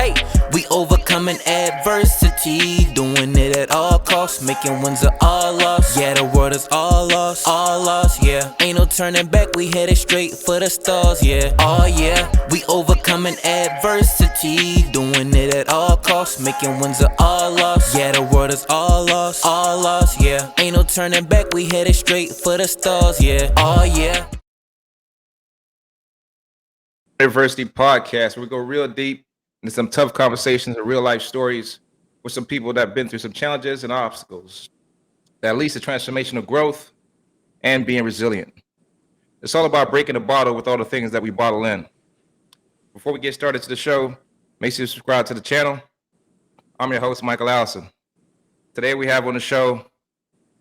Hey, we overcoming adversity, doing it at all costs, making wins at all loss. Yeah, the world is all lost, yeah. Ain't no turning back, we headed straight for the stars, yeah. Oh yeah, we overcoming adversity, doing it at all costs, making wins at all loss. Yeah, the world is all lost, yeah. Ain't no turning back, we headed straight for the stars, yeah. Oh yeah. Adversity podcast. We go real deep into some tough conversations and real life stories with some people that have been through some challenges and obstacles that leads to transformational growth and being resilient. It's all about breaking the bottle with all the things that we bottle in. Before we get started to the show, make sure you subscribe to the channel. I'm your host, Michael Allison. Today we have on the show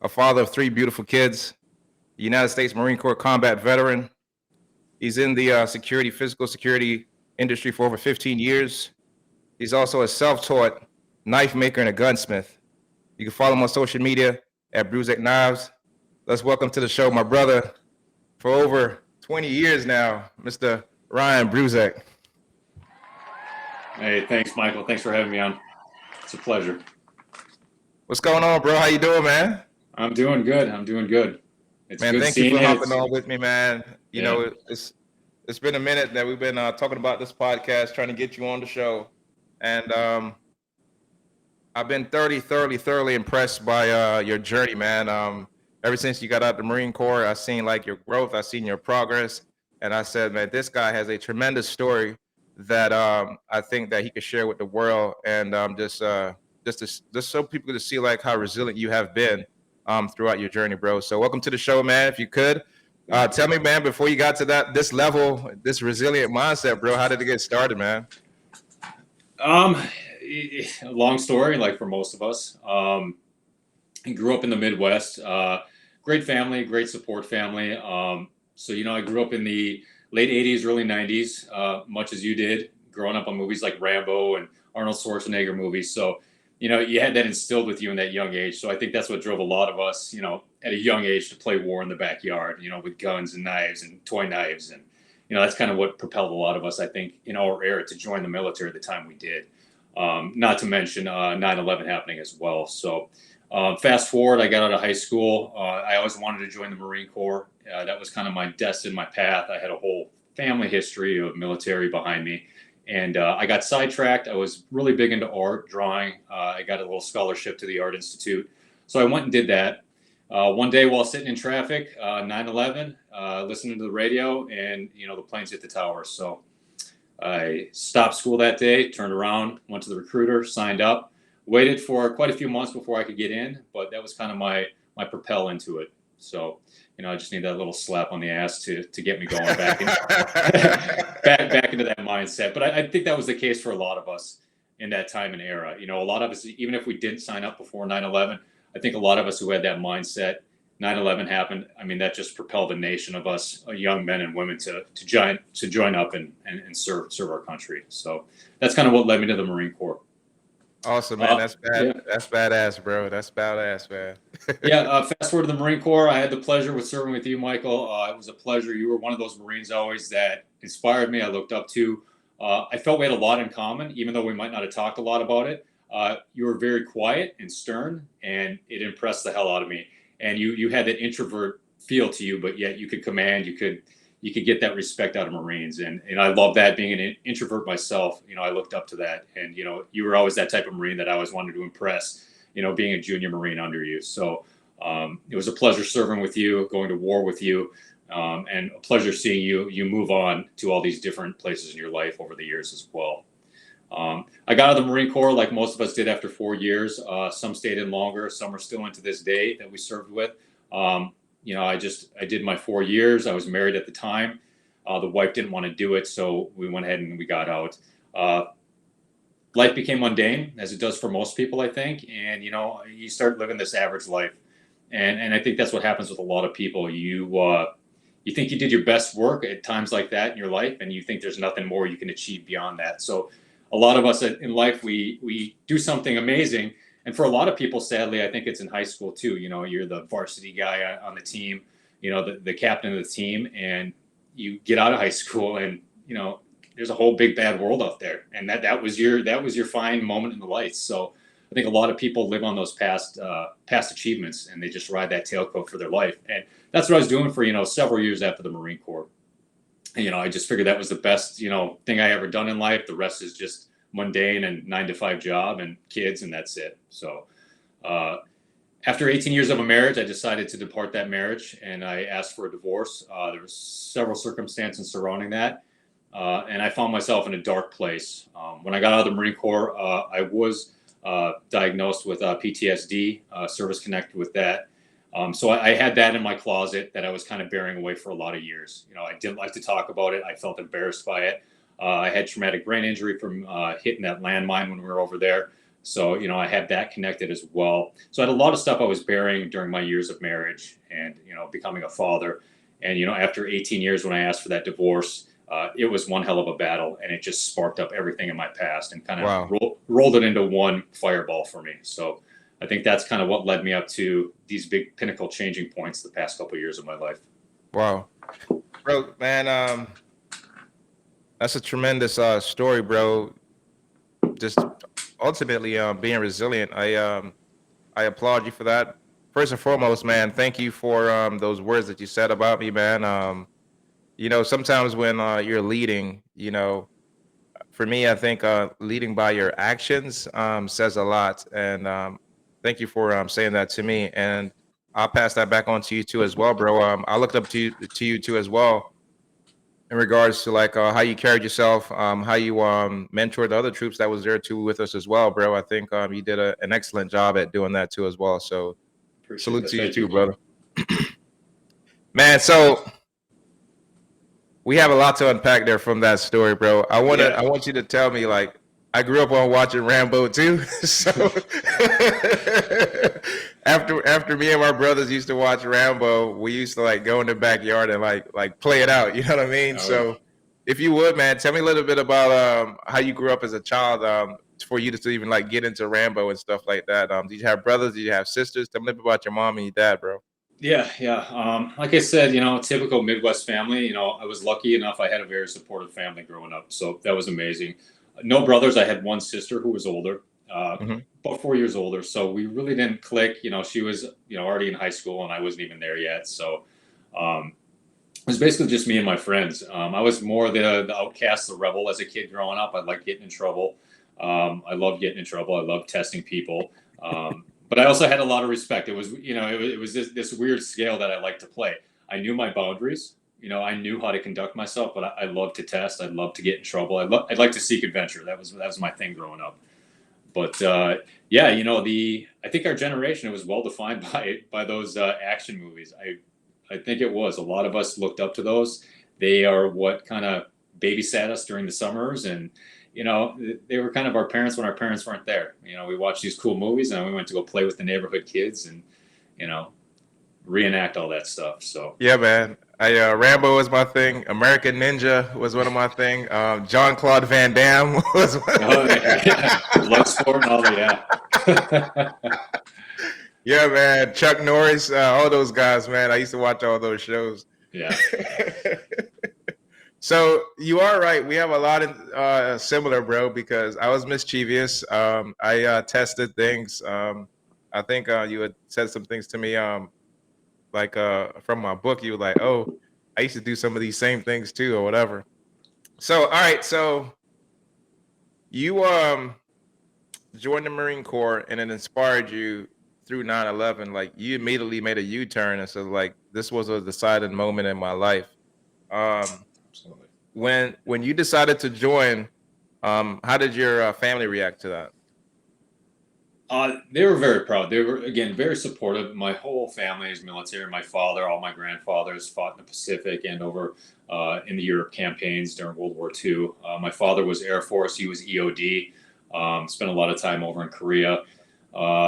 a father of 3 beautiful kids, a United States Marine Corps combat veteran. He's in the physical security industry for over 15 years. He's also a self-taught knife maker and a gunsmith. You can follow him on social media at Bruzek Knives. Let's welcome to the show my brother for over 20 years now, Mr. Ryan Bruzek. Hey, thanks, Michael. Thanks for having me on. It's a pleasure. What's going on, bro? How you doing, man? I'm doing good. It's man, good thank seeing you for you. hopping on with me, man. You know, it's been a minute that we've been talking about this podcast, trying to get you on the show. And I've been thoroughly impressed by your journey, man. Ever since you got out of the Marine Corps, I've seen like your growth, I've seen your progress. And I said, man, this guy has a tremendous story that I think that he could share with the world. And just so people to see like how resilient you have been throughout your journey, bro. So welcome to the show, man. If you could tell me, man, before you got to this level, this resilient mindset, bro, how did it get started, man? Long story, like for most of us. I grew up in the Midwest. Great family, great support family. So, I grew up in the late 80s, early 90s, much as you did, growing up on movies like Rambo and Arnold Schwarzenegger movies. So, you had that instilled with you in that young age. So I think that's what drove a lot of us, at a young age to play war in the backyard, with guns and knives and toy knives. And, that's kind of what propelled a lot of us, I think, in our era to join the military at the time we did. Not to mention 9/11 happening as well. So fast forward, I got out of high school. I always wanted to join the Marine Corps. That was kind of my destiny, my path. I had a whole family history of military behind me. And I got sidetracked. I was really big into art, drawing. I got a little scholarship to the Art Institute. So I went and did that. One day while sitting in traffic, 9/11, listening to the radio, and, the planes hit the towers. So I stopped school that day, turned around, went to the recruiter, signed up, waited for quite a few months before I could get in. But that was kind of my propel into it. So, I just need that little slap on the ass to get me going back into that mindset. But I think that was the case for a lot of us in that time and era. A lot of us, even if we didn't sign up before 9/11, I think a lot of us who had that mindset, 9/11 happened. I mean, that just propelled a nation of us, young men and women, to join up and serve our country. So that's kind of what led me to the Marine Corps. Awesome, man. That's bad. Yeah. That's badass, bro. That's badass, man. Fast forward to the Marine Corps. I had the pleasure with serving with you, Michael. It was a pleasure. You were one of those Marines always that inspired me. I looked up to. I felt we had a lot in common, even though we might not have talked a lot about it. You were very quiet and stern, and it impressed the hell out of me. And you had that introvert feel to you, but yet you could command. You could get that respect out of Marines. And I love that. Being an introvert myself, I looked up to that. And, you were always that type of Marine that I always wanted to impress, being a junior Marine under you. So it was a pleasure serving with you, going to war with you, and a pleasure seeing you move on to all these different places in your life over the years as well. I got out of the Marine Corps like most of us did after 4 years. Some stayed in longer. Some are still into this day that we served with. I did my 4 years. I was married at the time. The wife didn't want to do it, so we went ahead and we got out. Life became mundane, as it does for most people, I think. And, you start living this average life. And I think that's what happens with a lot of people. You think you did your best work at times like that in your life, and you think there's nothing more you can achieve beyond that. So a lot of us in life, we do something amazing. And for a lot of people, sadly, I think it's in high school too. You're the varsity guy on the team, the captain of the team, and you get out of high school and, there's a whole big bad world out there, and that was your fine moment in the lights. So I think a lot of people live on those past achievements, and they just ride that tailcoat for their life. And that's what I was doing for several years after the Marine Corps. And, I just figured that was the best thing I ever done in life. The rest is just mundane and 9-to-5 job and kids, and that's it. So after 18 years of a marriage, I decided to depart that marriage, and I asked for a divorce. There were several circumstances surrounding that, and I found myself in a dark place. When I got out of the Marine Corps, I was diagnosed with PTSD, service connected with that. So I had that in my closet that I was kind of bearing away for a lot of years. I didn't like to talk about it. I felt embarrassed by it. I had traumatic brain injury from hitting that landmine when we were over there. So, I had that connected as well. So I had a lot of stuff I was bearing during my years of marriage and, becoming a father. And, after 18 years, when I asked for that divorce, it was one hell of a battle, and it just sparked up everything in my past and kind of rolled it into one fireball for me. So I think that's kind of what led me up to these big pinnacle changing points the past couple of years of my life. Wow. Bro, man, that's a tremendous story, bro. Just ultimately being resilient. I applaud you for that. First and foremost, man, thank you for those words that you said about me, man. Sometimes when you're leading, for me, I think leading by your actions says a lot. And thank you for saying that to me. And I'll pass that back on to you too as well, bro. I looked up to you too as well in regards to like how you carried yourself, how you mentored the other troops that was there too with us as well, bro. I think you did an excellent job at doing that too as well. So salute to you too, brother. Man, so we have a lot to unpack there from that story, bro. I want you to tell me, like, I grew up on watching Rambo too. So after me and my brothers used to watch Rambo, we used to like go in the backyard and like play it out. You know what I mean? So if you would, man, tell me a little bit about how you grew up as a child, for you to even like get into Rambo and stuff like that. Did you have brothers? Did you have sisters? Tell me a little bit about your mom and your dad, bro. Yeah. Like I said, typical Midwest family. I was lucky enough. I had a very supportive family growing up, so that was amazing. No brothers. I had one sister who was older, about 4 years older. So we really didn't click. She was, already in high school, and I wasn't even there yet. So it was basically just me and my friends. I was more the outcast, the rebel as a kid growing up. I liked getting in trouble. I loved getting in trouble. I loved testing people. But I also had a lot of respect. It was, it was this weird scale that I liked to play. I knew my boundaries. I knew how to conduct myself, but I loved to test. I loved to get in trouble. I'd like to seek adventure. That was my thing growing up. But I think our generation, it was well defined by those action movies. I think it was. A lot of us looked up to those. They are what kind of babysat us during the summers, and they were kind of our parents when our parents weren't there. We watched these cool movies, and we went to go play with the neighborhood kids and, reenact all that stuff. So yeah, man. Rambo was my thing. American Ninja was one of my thing. Jean-Claude Van Damme was one. Bloodsport and all that. Yeah, man. Chuck Norris, all those guys, man. I used to watch all those shows. Yeah. So you are right. We have a lot in similar, bro, because I was mischievous. I tested things. I think you had said some things to me, from my book. You were like, "Oh, I used to do some of these same things too," or whatever. So, all right. So you joined the Marine Corps, and it inspired you through 9/11. Like you immediately made a U-turn and said, like, this was a decided moment in my life. Absolutely. When you decided to join, how did your family react to that? They were very proud. They were, again, very supportive. My whole family is military. My father, all my grandfathers fought in the Pacific and over in the Europe campaigns during World War II. My father was Air Force. He was EOD. Spent a lot of time over in Korea.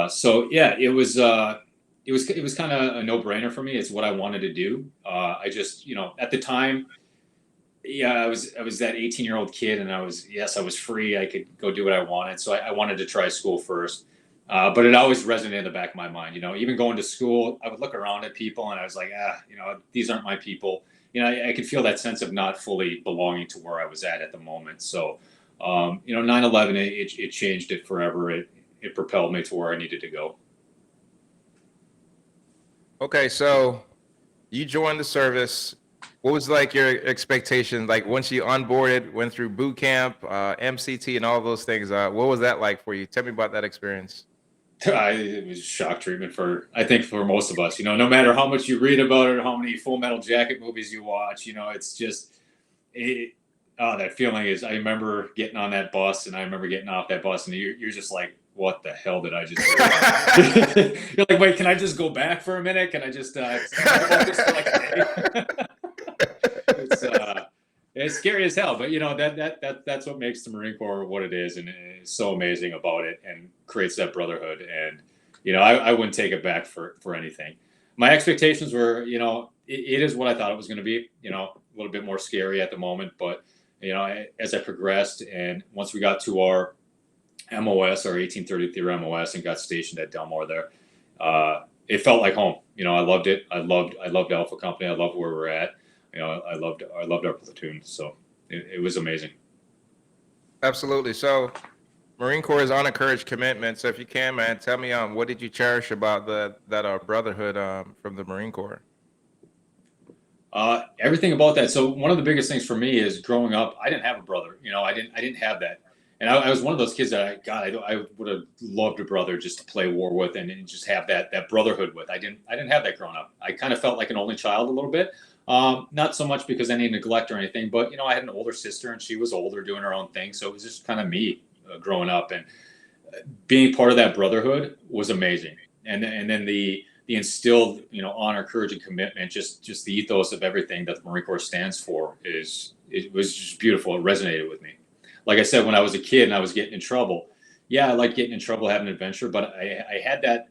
So yeah, it was kind of a no-brainer for me. It's what I wanted to do. I just, at the time, yeah, I was that 18-year-old kid, and I was free. I could go do what I wanted. So I wanted to try school first. But it always resonated in the back of my mind. Even going to school, I would look around at people and I was like, these aren't my people. I could feel that sense of not fully belonging to where I was at the moment. So, 9/11, it changed it forever. It propelled me to where I needed to go. Okay, so you joined the service. What was like your expectation? Like once you onboarded, went through boot camp, MCT, and all those things. What was that like for you? Tell me about that experience. It was shock treatment I think for most of us. No matter how much you read about it, or how many Full Metal Jacket movies you watch, it's just that feeling is. I remember getting on that bus, and I remember getting off that bus, and you're just like, what the hell did I just do? You're like, wait, can I just go back for a minute? Can I just focus for like a day? It's scary as hell, but that's what makes the Marine Corps what it is, and it's so amazing about it, and creates that brotherhood. And I wouldn't take it back for anything. My expectations were, it is what I thought it was going to be. A little bit more scary at the moment, but as I progressed, and once we got to our MOS, our 1833 MOS, and got stationed at Delmore there, it felt like home. I loved it. I loved Alpha Company. I loved where we're at. I loved our platoon. So it was amazing. Absolutely. So Marine Corps is honor, courage, commitment. So if you can, man, tell me, what did you cherish about that brotherhood from the Marine Corps? Everything about that. So one of the biggest things for me is growing up, I didn't have a brother. I didn't have that. And I was one of those kids that I would have loved a brother just to play war with, and just have that brotherhood with. I didn't have that growing up. I kind of felt like an only child a little bit. Not so much because any neglect or anything, but I had an older sister, and she was older, doing her own thing. So it was just kind of me growing up, and being part of that brotherhood was amazing. And then the instilled, honor, courage, and commitment, just the ethos of everything that the Marine Corps stands for it was just beautiful. It resonated with me. Like I said, when I was a kid and I was getting in trouble, I like getting in trouble, having an adventure, but I had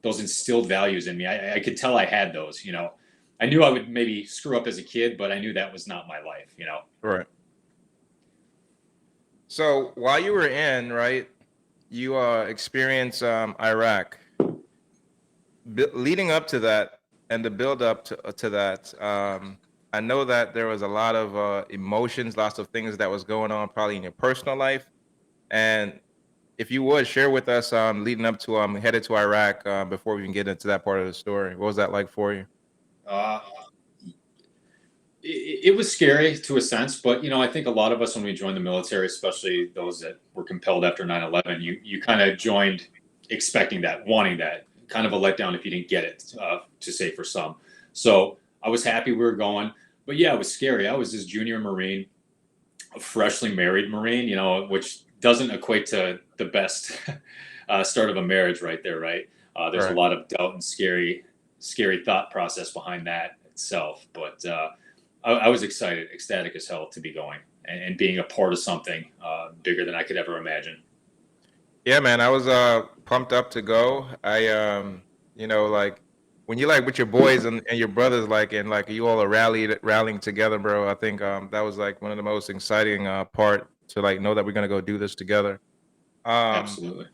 those instilled values in me. I could tell I had those. I knew I would maybe screw up as a kid, but I knew that was not my life. Right. So while you were in, right, you experienced Iraq. Leading up to that, and the build up to that, I know that there was a lot of emotions, lots of things that was going on probably in your personal life. And if you would share with us leading up to headed to Iraq, before we can get into that part of the story, what was that like for you? It was scary to a sense, but I think a lot of us, when we joined the military, especially those that were compelled after 9/11, you kind of joined expecting that, wanting that. Kind of a letdown if you didn't get it, to say for some. So I was happy we were going, but it was scary. I was this junior Marine, a freshly married Marine, which doesn't equate to the best start of a marriage right there, right? There's a lot of doubt and scary thought process behind that itself. But I was excited, ecstatic as hell to be going and being a part of something bigger than I could ever imagine. Yeah, man, I was pumped up to go. I like when you like with your boys and your brothers, like, and like you all are rallying together, bro. I think that was like one of the most exciting part to like know that we're gonna go do this together. Absolutely.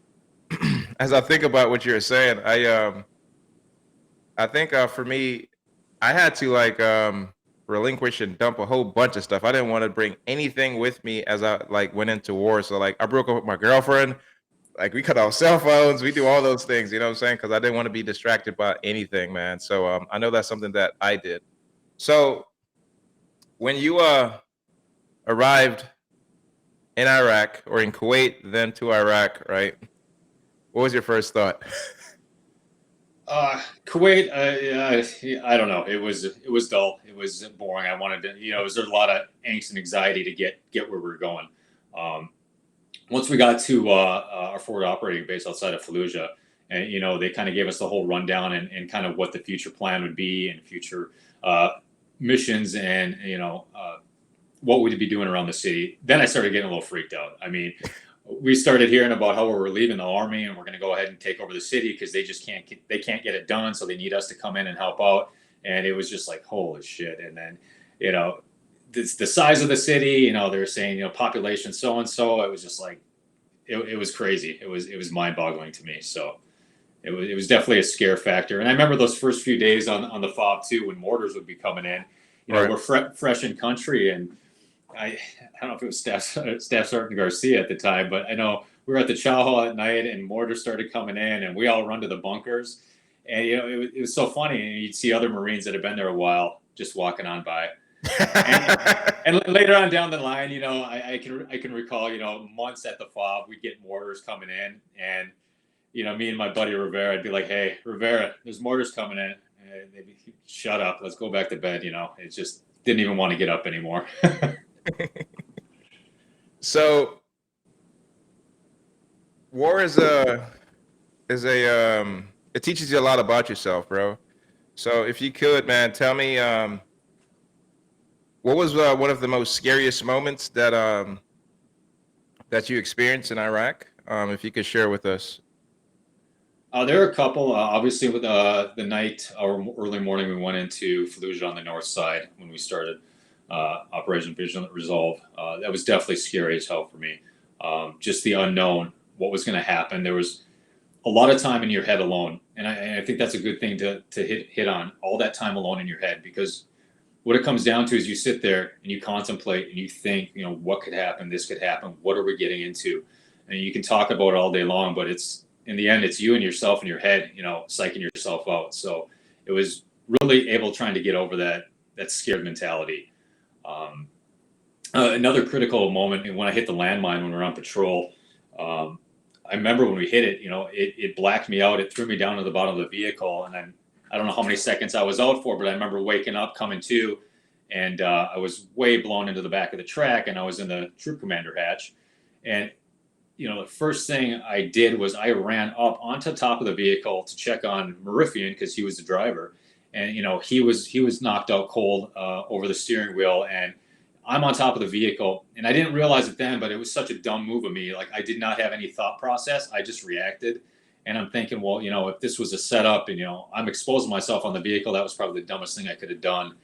As I think about what you're saying, I think for me, I had to like relinquish and dump a whole bunch of stuff. I didn't want to bring anything with me as I like went into war. So like I broke up with my girlfriend. Like we cut off cell phones, we do all those things, you know what I'm saying? Because I didn't want to be distracted by anything, man. So I know that's something that I did. So when you arrived in Iraq or in Kuwait, then to Iraq, right? What was your first thought? Kuwait, I don't know. It was dull. It was boring. I wanted to, there was a lot of angst and anxiety to get where we were going. Once we got to our forward operating base outside of Fallujah, and they kind of gave us the whole rundown and kind of what the future plan would be and future missions and what we'd be doing around the city. Then I started getting a little freaked out. I mean, we started hearing about how we were leaving the army and we're going to go ahead and take over the city because they just can't get it done, so they need us to come in and help out. And it was just like, holy shit. And then the size of the city, they're saying, population so and so. It was just like, it was crazy. It was mind boggling to me. So it was definitely a scare factor. And I remember those first few days on the FOB too, when mortars would be coming in. we're fresh in country, and I don't know if it was Staff Sergeant Garcia at the time, but I know we were at the chow hall at night, and mortars started coming in, and we all run to the bunkers, and it was so funny, and you'd see other Marines that had been there a while just walking on by. and later on down the line, I can recall, months at the FOB, we'd get mortars coming in, and me and my buddy Rivera, I'd be like, "Hey, Rivera, there's mortars coming in." And they'd be, "Shut up, let's go back to bed." It just didn't even want to get up anymore. So, war is it teaches you a lot about yourself, bro. So, if you could, man, tell me, what was one of the most scariest moments that you experienced in Iraq? If you could share with us. There are a couple. Obviously, with the night or early morning, we went into Fallujah on the north side when we started Operation Vigilant Resolve. That was definitely scary as hell for me. Just the unknown, what was going to happen. There was a lot of time in your head alone, and I think that's a good thing to hit on, all that time alone in your head, because what it comes down to is you sit there and you contemplate and you think, what could happen, this could happen, what are we getting into? And you can talk about it all day long, but in the end, it's you and yourself in your head, psyching yourself out. So it was really able trying to get over that scared mentality. Another critical moment when I hit the landmine when we were on patrol, I remember when we hit it, it blacked me out. It threw me down to the bottom of the vehicle. And then I don't know how many seconds I was out for, but I remember waking up, coming to, and I was way blown into the back of the track, and I was in the troop commander hatch. And the first thing I did was I ran up onto top of the vehicle to check on Marifian, because he was the driver, and he was knocked out cold over the steering wheel, and I'm on top of the vehicle, and I didn't realize it then, but it was such a dumb move of me. Like, I did not have any thought process. I just reacted, and I'm thinking, well, if this was a setup, and I'm exposing myself on the vehicle, that was probably the dumbest thing I could have done.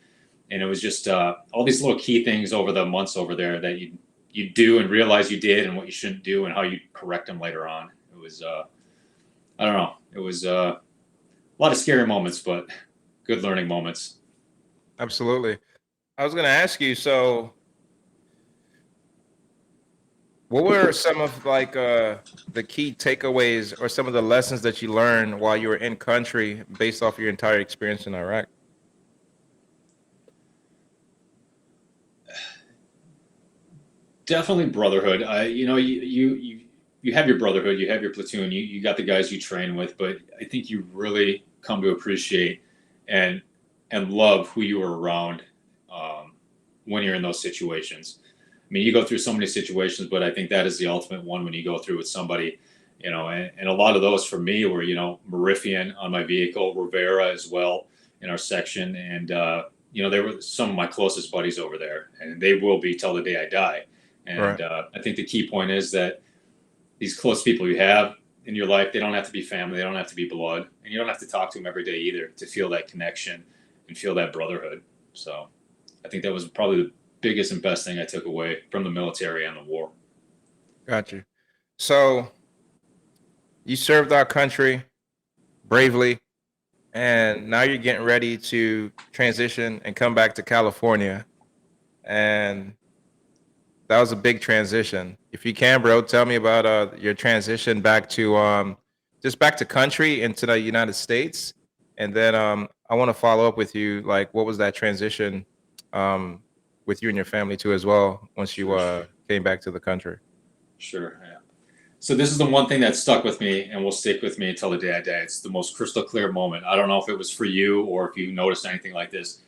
And it was just all these little key things over the months over there that you do and realize you did, and what you shouldn't do, and how you correct them later on. It was, I don't know. It was a lot of scary moments, but good learning moments. Absolutely. I was going to ask you, so what were some of the key takeaways or some of the lessons that you learned while you were in country based off your entire experience in Iraq? Definitely brotherhood. You have your brotherhood, you have your platoon, you got the guys you train with, but I think you really come to appreciate and love who you are around when you're in those situations. I mean, you go through so many situations, but I think that is the ultimate one when you go through with somebody, and a lot of those for me were, Marifian on my vehicle, Rivera as well in our section, and they were some of my closest buddies over there, and they will be till the day I die. And Right. I think the key point is that these close people you have in your life, they don't have to be family, they don't have to be blood, and you don't have to talk to them every day either to feel that connection and feel that brotherhood. So I think that was probably the biggest and best thing I took away from the military and the war. Gotcha. So you served our country bravely, and now you're getting ready to transition and come back to California. And that was a big transition. If you can, bro, tell me about your transition back to just back to country into the United States. And then I want to follow up with you, like, what was that transition with you and your family too as well once you came back to the country? Sure. Yeah. So this is the one thing that stuck with me and will stick with me until the day I die. It's the most crystal clear moment. I don't know if it was for you or if you noticed anything like this.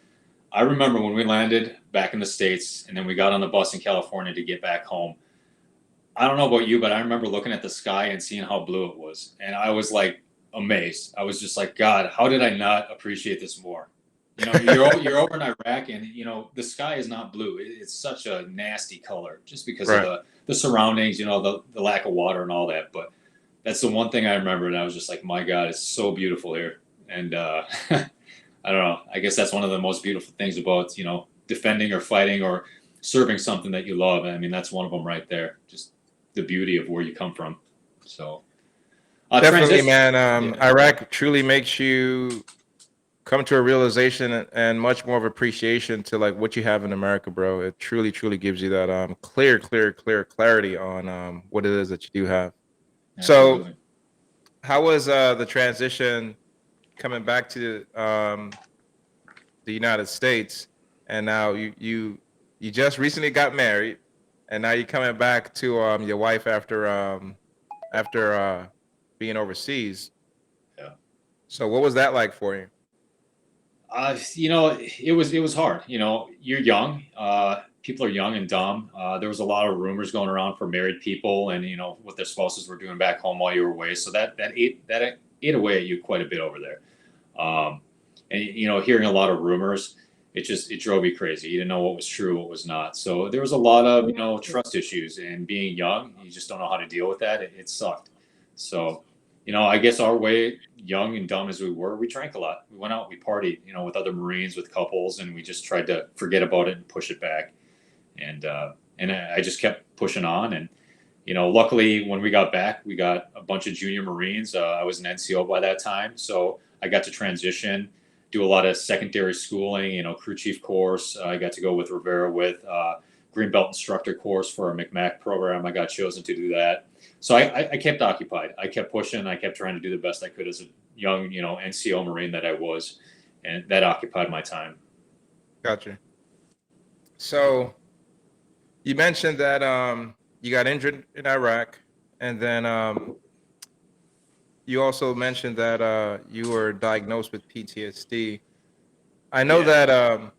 I remember when we landed back in the States and then we got on the bus in California to get back home. I don't know about you, but I remember looking at the sky and seeing how blue it was. And I was like amazed. I was just like, God, how did I not appreciate this more? You're over in Iraq and, the sky is not blue. It's such a nasty color just because Right. of the surroundings, the lack of water and all that. But that's the one thing I remember. And I was just like, my God, it's so beautiful here. And I don't know. I guess that's one of the most beautiful things about, defending or fighting or serving something that you love. I mean, that's one of them right there. Just the beauty of where you come from. So Definitely, man. Yeah. Iraq truly makes you come to a realization and much more of appreciation to like what you have in America, bro. It truly, truly gives you that clear clarity on what it is that you do have. So Absolutely. how was the transition coming back to the United States, and now you just recently got married, and now you're coming back to your wife after being overseas. Yeah. So what was that like for you? It was hard. You're young. People are young and dumb. There was a lot of rumors going around for married people, and what their spouses were doing back home while you were away. So that ate away at you quite a bit over there. And hearing a lot of rumors, it drove you crazy. You didn't know what was true, what was not. So there was a lot of trust issues, and being young, you just don't know how to deal with that. It sucked. So I guess our way, young and dumb as we were, we drank a lot. We went out, we partied, with other Marines, with couples, and we just tried to forget about it and push it back. And I just kept pushing on. And luckily, when we got back, we got a bunch of junior Marines. I was an NCO by that time, so I got to transition, do a lot of secondary schooling, crew chief course. I got to go with Rivera with green belt instructor course for our McMac program. I got chosen to do that. So I kept occupied. I kept pushing. I kept trying to do the best I could as a young, NCO Marine that I was, and that occupied my time. Gotcha. So you mentioned that you got injured in Iraq, and then you also mentioned that you were diagnosed with PTSD. I know Yeah. that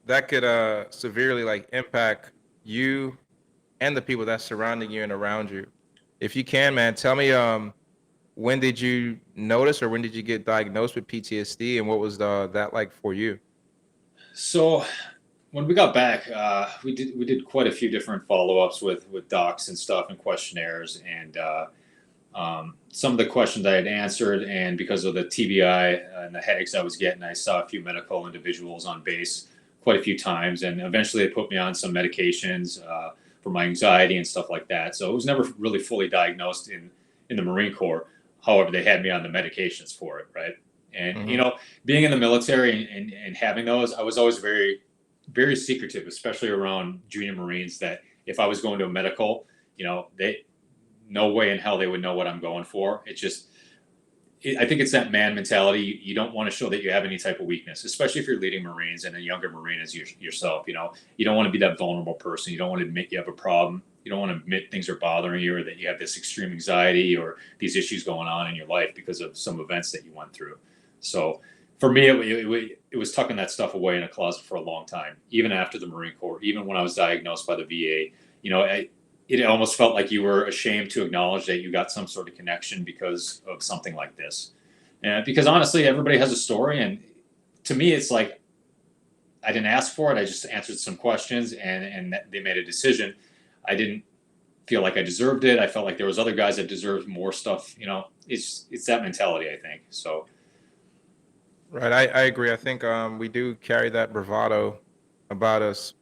that could severely like impact you and the people that's surrounding you and around you. If you can, man, tell me when did you notice or when did you get diagnosed with PTSD, and what was that like for you? So when we got back, we did quite a few different follow-ups with docs and stuff and questionnaires, and some of the questions I had answered, and because of the TBI and the headaches I was getting, I saw a few medical individuals on base quite a few times, and eventually they put me on some medications for my anxiety and stuff like that. So it was never really fully diagnosed in the Marine Corps. However, they had me on the medications for it, right? And Mm-hmm. being in the military and having those, I was always very, very secretive, especially around junior Marines. That if I was going to a medical, they no way in hell they would know what I'm going for. I think it's that man mentality. You don't want to show that you have any type of weakness, especially if you're leading Marines and a younger Marine as yourself. You don't want to be that vulnerable person. You don't want to admit you have a problem. You don't want to admit things are bothering you, or that you have this extreme anxiety or these issues going on in your life because of some events that you went through. So for me, it was tucking that stuff away in a closet for a long time, even after the Marine Corps, even when I was diagnosed by the VA. It almost felt like you were ashamed to acknowledge that you got some sort of connection because of something like this. And because honestly, everybody has a story. And to me, it's like, I didn't ask for it. I just answered some questions, and they made a decision. I didn't feel like I deserved it. I felt like there was other guys that deserved more stuff. It's that mentality, I think. So. Right, I agree. I think we do carry that bravado about us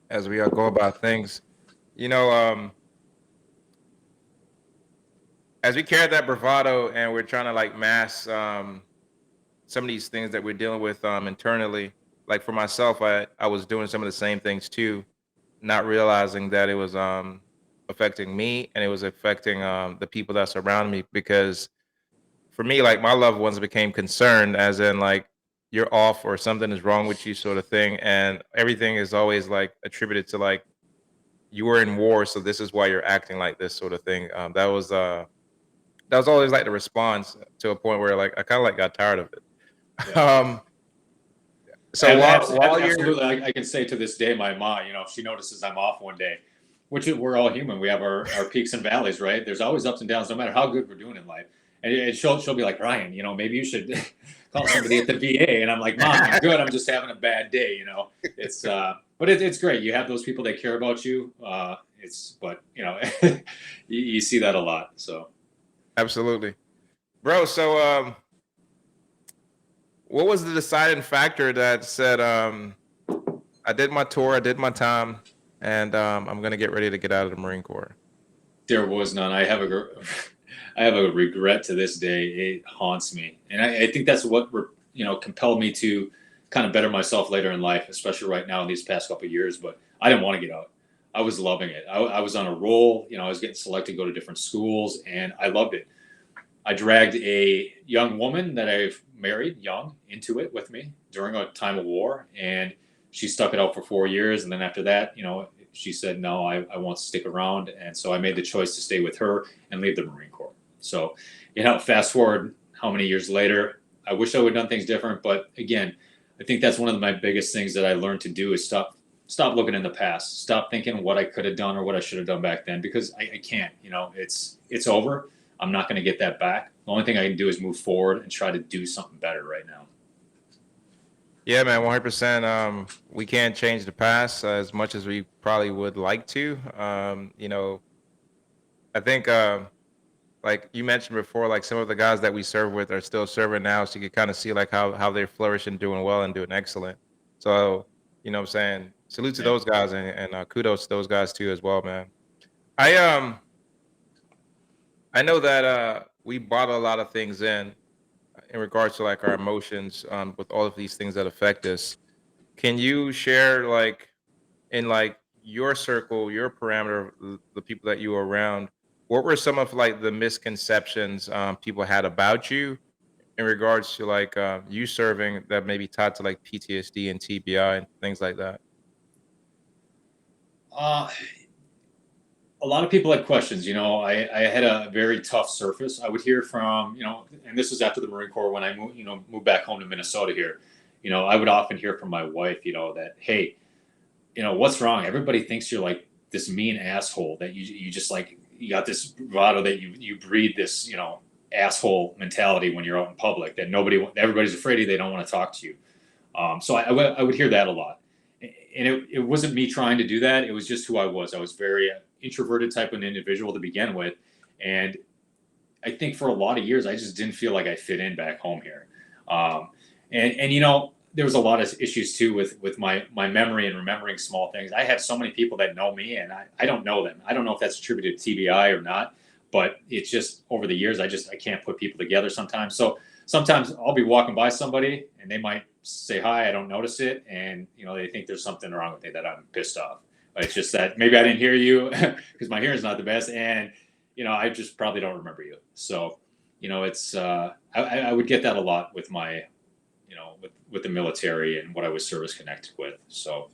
as we go about things. You know, as we carry that bravado and we're trying to like mask some of these things that we're dealing with internally. Like for myself, I was doing some of the same things too, not realizing that it was affecting me and it was affecting the people that surround me. Because for me, like my loved ones became concerned, as in like you're off or something is wrong with you, sort of thing, and everything is always like attributed to like you were in war, so this is why you're acting like this, sort of thing. That was always like the response to a point where like I kind of like got tired of it. Yeah. Um, so while you're Absolutely, I can say to this day, my mom, if she notices I'm off one day, we're all human. We have our peaks and valleys, right? There's always ups and downs, no matter how good we're doing in life. And she'll be like, Ryan, maybe you should call somebody at the VA. And I'm like, Mom, I'm good. I'm just having a bad day. It's but it's great. You have those people that care about you. But you see that a lot. So absolutely, bro. So what was the deciding factor that said I did my tour, I did my time, and I'm gonna get ready to get out of the Marine Corps? there was none. I have I have a regret to this day. It haunts me, and I think that's what compelled me to kind of better myself later in life, especially right now in these past couple of years. But I didn't want to get out. I was loving it. I was on a roll. I was getting selected to go to different schools, and I loved it. I dragged a young woman that I've married young into it with me during a time of war, and she stuck it out for 4 years. And then after that, she said, no, I won't stick around. And so I made the choice to stay with her and leave the Marine Corps. So, fast forward how many years later, I wish I would have done things different. But again, I think that's one of my biggest things that I learned to do is stop looking in the past, stop thinking what I could have done or what I should have done back then, because I can't, it's over. I'm not going to get that back. The only thing I can do is move forward and try to do something better right now. Yeah, man, 100%. We can't change the past as much as we probably would like to. I think, like you mentioned before, like some of the guys that we serve with are still serving now, so you can kind of see like how they're flourishing, doing well, and doing excellent. So, what I'm saying, salute to those guys, and kudos to those guys too as well, man. I know that we brought a lot of things in regards to like our emotions with all of these things that affect us. Can you share like in like your circle, your parameter, the people that you were around, what were some of like the misconceptions people had about you in regards to like you serving that maybe tied to like PTSD and TBI and things like that? A lot of people had questions. I had a very tough surface. I would hear from, and this was after the Marine Corps when I moved back home to Minnesota here. I would often hear from my wife, that, hey, what's wrong? Everybody thinks you're like this mean asshole, that you just like, you got this bravado, that you breed this, asshole mentality when you're out in public, that everybody's afraid of you, they don't want to talk to you. So I would hear that a lot. And it wasn't me trying to do that. It was just who I was. I was very introverted type of an individual to begin with. And I think for a lot of years, I just didn't feel like I fit in back home here. And there was a lot of issues too with my memory and remembering small things. I have so many people that know me, and I don't know them. I don't know if that's attributed to TBI or not, but it's just over the years, I can't put people together sometimes. So sometimes I'll be walking by somebody and they might say hi, I don't notice it, and they think there's something wrong with me, that I'm pissed off. But it's just that maybe I didn't hear you because my hearing's not the best, and I just probably don't remember you. So it's I would get that a lot with my with the military and what I was service connected with. So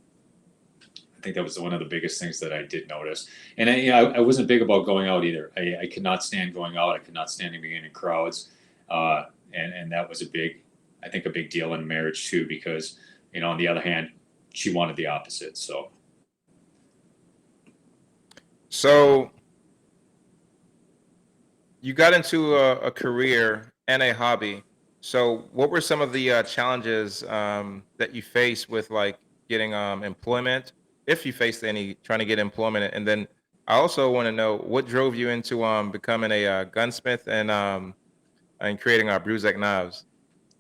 I think that was one of the biggest things that I did notice. And I wasn't big about going out either. I could not stand going out. I could not stand being in crowds. And that was a big deal in marriage too, because, on the other hand, she wanted the opposite. So You got into a career and a hobby. So what were some of the challenges that you faced with like getting employment, if you faced any trying to get employment? And then I also want to know what drove you into becoming a gunsmith and creating our Bruzek knives.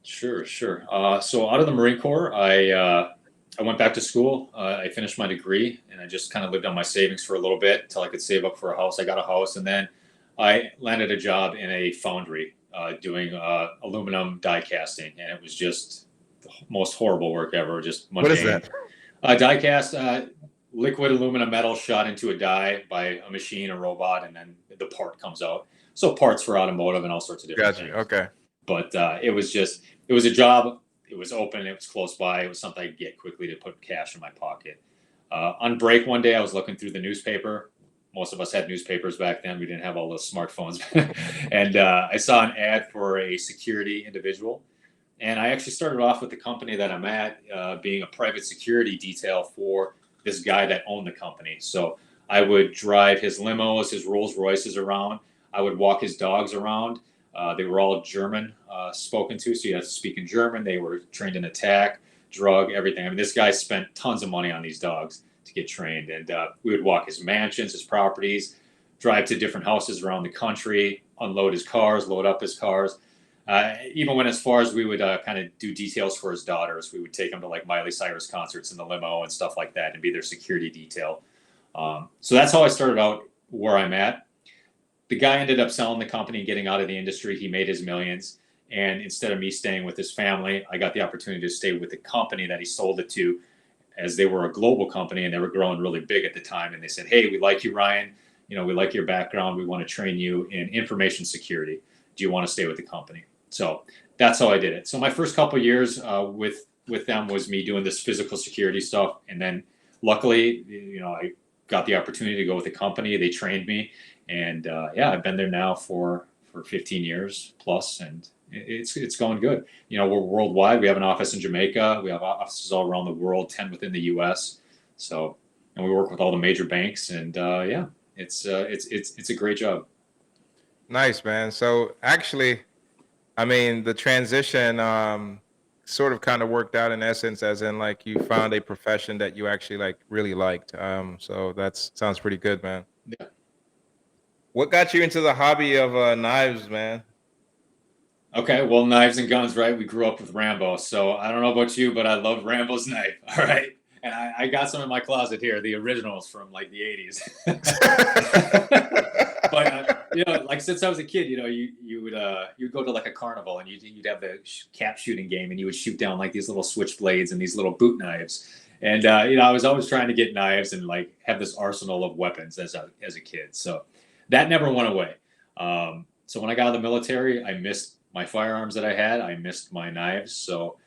Sure. So out of the Marine Corps, I went back to school. I finished my degree, and I just kind of lived on my savings for a little bit until I could save up for a house. I got a house, and then I landed a job in a foundry doing aluminum die casting, and it was just the most horrible work ever. Just What is mundane. that? Die cast, liquid aluminum metal shot into a die by a machine, a robot, and then the part comes out. So parts for automotive and all sorts of different Got you. things. Okay. But it was a job. It was open. It was close by. It was something I could get quickly to put cash in my pocket. On break one day, I was looking through the newspaper. Most of us had newspapers back then. We didn't have all those smartphones. And I saw an ad for a security individual. And I actually started off with the company that I'm at, being a private security detail for this guy that owned the company. So I would drive his limos, his Rolls Royces around. I would walk his dogs around. They were all German spoken to, so you had to speak in German. They were trained in attack, drug, everything. I mean, this guy spent tons of money on these dogs to get trained. And we would walk his mansions, his properties, drive to different houses around the country, unload his cars, load up his cars. Even went as far as we would kind of do details for his daughters. We would take them to like Miley Cyrus concerts in the limo and stuff like that and be their security detail. So that's how I started out where I'm at. the guy ended up selling the company and getting out of the industry. He made his millions. And instead of me staying with his family, I got the opportunity to stay with the company that he sold it to, as they were a global company and they were growing really big at the time. And they said, hey, we like you, Ryan. We like your background. We want to train you in information security. Do you want to stay with the company? So that's how I did it. So my first couple of years with them was me doing this physical security stuff. And then luckily, I got the opportunity to go with the company. They trained me. And I've been there now for 15 years plus, and it's going good. We're worldwide. We have an office in Jamaica. We have offices all around the world, 10 within the U.S. So, and we work with all the major banks, and it's a great job. Nice, man. So actually, I mean, the transition sort of kind of worked out in essence, as in like you found a profession that you actually like really liked. So that sounds pretty good, man. Yeah. What got you into the hobby of knives, man? Okay, well, knives and guns, right? We grew up with Rambo, so I don't know about you, but I love Rambo's knife. All right, and I got some in my closet here, the originals from like the '80s. But like since I was a kid, you'd go to like a carnival and you'd have the cap shooting game, and you would shoot down like these little switchblades and these little boot knives. And I was always trying to get knives and like have this arsenal of weapons as a kid. So that never went away. So when I got out of the military, I missed my firearms that I had. I missed my knives. So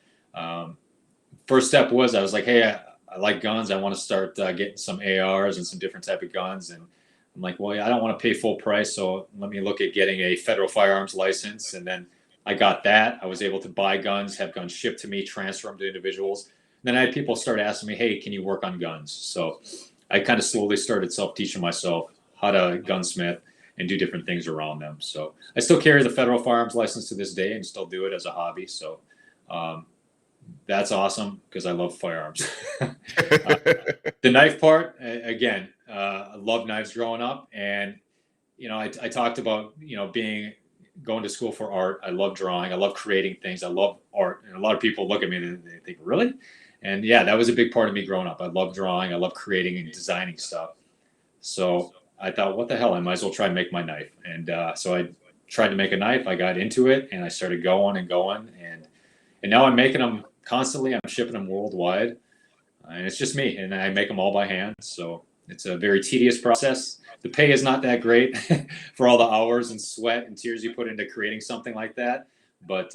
first step was I was like, hey, I like guns. I want to start getting some ARs and some different type of guns. And I'm like, well, I don't want to pay full price. So let me look at getting a federal firearms license. And then I got that. I was able to buy guns, have guns shipped to me, transfer them to individuals. And then I had people start asking me, hey, can you work on guns? So I kind of slowly started self-teaching myself how to gunsmith and do different things around them. So I still carry the federal firearms license to this day and still do it as a hobby. So that's awesome because I love firearms. The knife part, again, I love knives growing up. And, I talked about, going to school for art. I love drawing. I love creating things. I love art. And a lot of people look at me and they think, really? And yeah, that was a big part of me growing up. I love drawing. I love creating and designing stuff. So I thought, what the hell? I might as well try and make my knife. And so I tried to make a knife. I got into it and I started going. And now I'm making them constantly. I'm shipping them worldwide. And it's just me. And I make them all by hand. So it's a very tedious process. The pay is not that great for all the hours and sweat and tears you put into creating something like that. But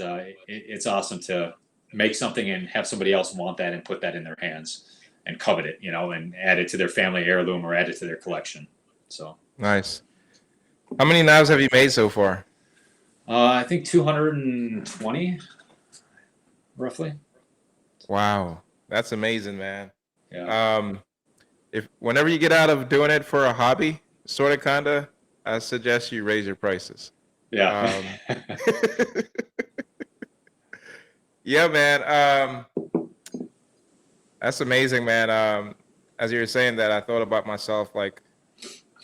it's awesome to make something and have somebody else want that and put that in their hands and covet it, and add it to their family heirloom or add it to their collection. So nice. How many knives have you made so far? I think 220, roughly. Wow, that's amazing, man. Yeah. If whenever you get out of doing it for a hobby, sort of, kinda, I suggest you raise your prices. Yeah. Yeah, man. That's amazing, man. As you were saying that, I thought about myself. Like,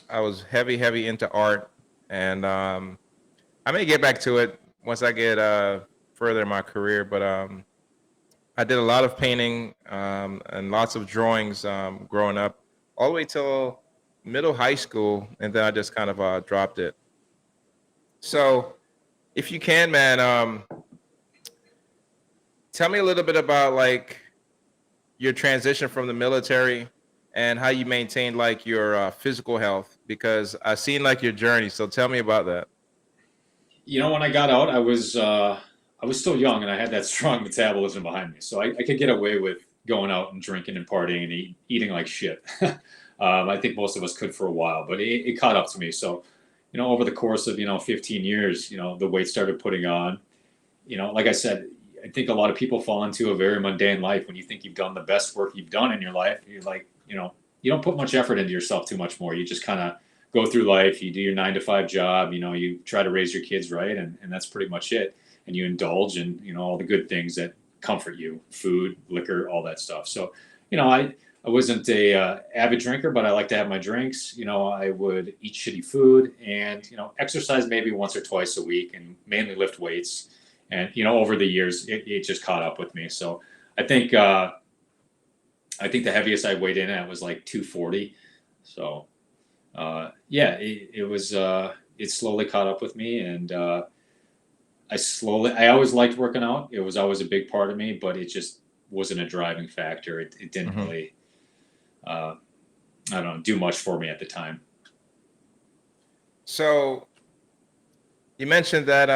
I was heavy into art, and I may get back to it once I get further in my career. But I did a lot of painting and lots of drawings growing up, all the way till middle high school, and then I just kind of dropped it. So, if you can, man, tell me a little bit about like your transition from the military and how you maintained like your physical health, because I've seen like your journey. So tell me about that. When I got out, I was still young and I had that strong metabolism behind me. So I could get away with going out and drinking and partying and eating like shit. I think most of us could for a while, but it caught up to me. So, over the course of, 15 years, the weight started putting on. Like I said, I think a lot of people fall into a very mundane life. When you think you've done the best work you've done in your life, you're like, you don't put much effort into yourself too much more. You just kind of go through life. You do your 9-to-5 job, you try to raise your kids right. And that's pretty much it. And you indulge in, all the good things that comfort you, food, liquor, all that stuff. So, I wasn't a avid drinker, but I like to have my drinks. I would eat shitty food and, exercise maybe once or twice a week and mainly lift weights. And, over the years, it just caught up with me. So I think the heaviest I weighed in at was like 240. So, it was, it slowly caught up with me, and I always liked working out. It was always a big part of me, but it just wasn't a driving factor. It didn't really, I don't know, do much for me at the time. So you mentioned that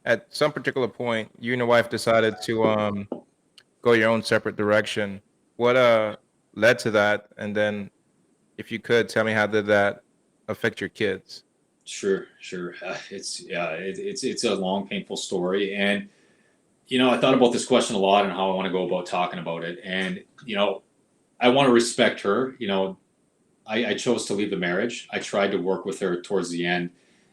at some particular point, you and your wife decided to go your own separate direction. What led to that? And then, if you could tell me, how did that affect your kids? Sure, sure. It's a long, painful story, and I thought about this question a lot and how I want to go about talking about it. And I want to respect her. I chose to leave the marriage. I tried to work with her towards the end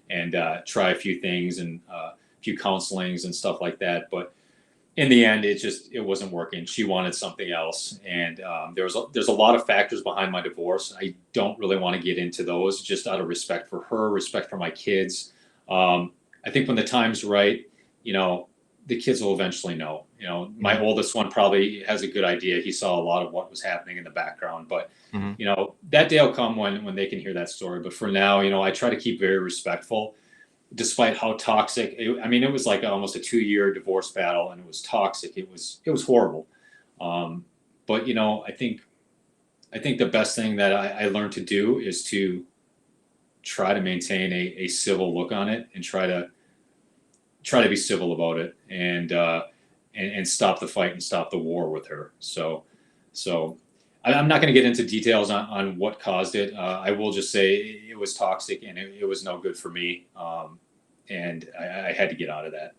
and try a few things and a few counselings and stuff like that. But in the end, it wasn't working. She wanted something else, and there's a lot of factors behind my divorce. I don't really want to get into those, just out of respect for her, respect for my kids. I think when the time's right, the kids will eventually know. My oldest one probably has a good idea. He saw a lot of what was happening in the background, but that day will come when they can hear that story. But for now, I try to keep very respectful, despite how toxic. It was like almost a 2-year divorce battle, and it was toxic. It was horrible. But I think the best thing that I learned to do is to try to maintain a civil look on it, and try to be civil about it, and stop the fight and stop the war with her. So I'm not going to get into details on what caused it. I will just say it was toxic, and it was no good for me. And I had to get out of that.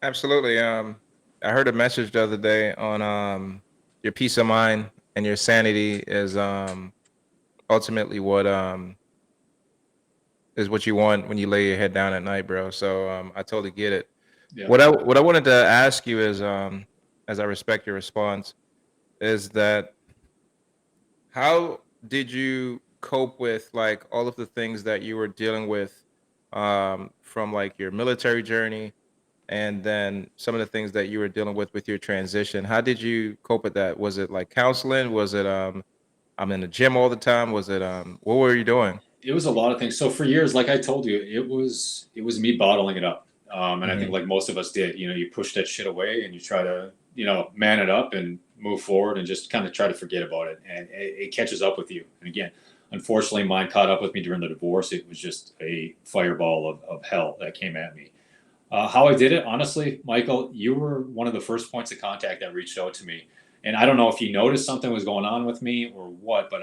Absolutely. I heard a message the other day on your peace of mind and your sanity is ultimately what is what you want when you lay your head down at night, bro. So I totally get it. Yeah. What I wanted to ask you is, as I respect your response, is that how did you cope with like all of the things that you were dealing with from like your military journey, and then some of the things that you were dealing with your transition? How did you cope with that? Was it like counseling? Was it I'm in the gym all the time? Was it what were you doing? It was a lot of things. So for years, like I told you, it was me bottling it up. And I think, like most of us did, you push that shit away and you try to, man it up and move forward and just kind of try to forget about it. And it catches up with you. And again, unfortunately, mine caught up with me during the divorce. It was just a fireball of hell that came at me. How I did it, honestly, Michael, you were one of the first points of contact that reached out to me. And I don't know if you noticed something was going on with me or what, but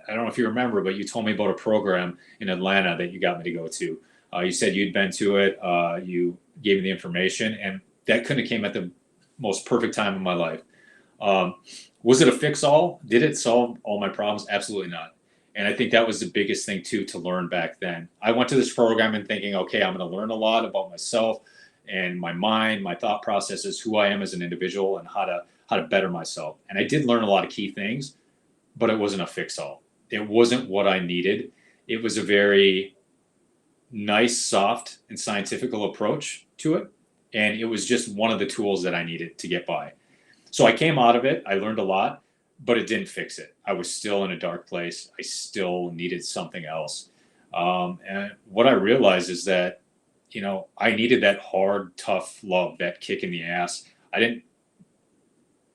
I don't know if you remember, but you told me about a program in Atlanta that you got me to go to. You said you'd been to it. You gave me the information, and that couldn't have came at the most perfect time in my life. Was it a fix-all? Did it solve all my problems? Absolutely not. And I think that was the biggest thing, too, to learn back then. I went to this program and thinking, okay, I'm going to learn a lot about myself and my mind, my thought processes, who I am as an individual, and how to better myself. And I did learn a lot of key things, but it wasn't a fix-all. It wasn't what I needed. It was a very nice, soft, and scientifical approach to it. And it was just one of the tools that I needed to get by. So I came out of it. I learned a lot, but it didn't fix it. I was still in a dark place. I still needed something else. And what I realized is that, I needed that hard, tough love, that kick in the ass.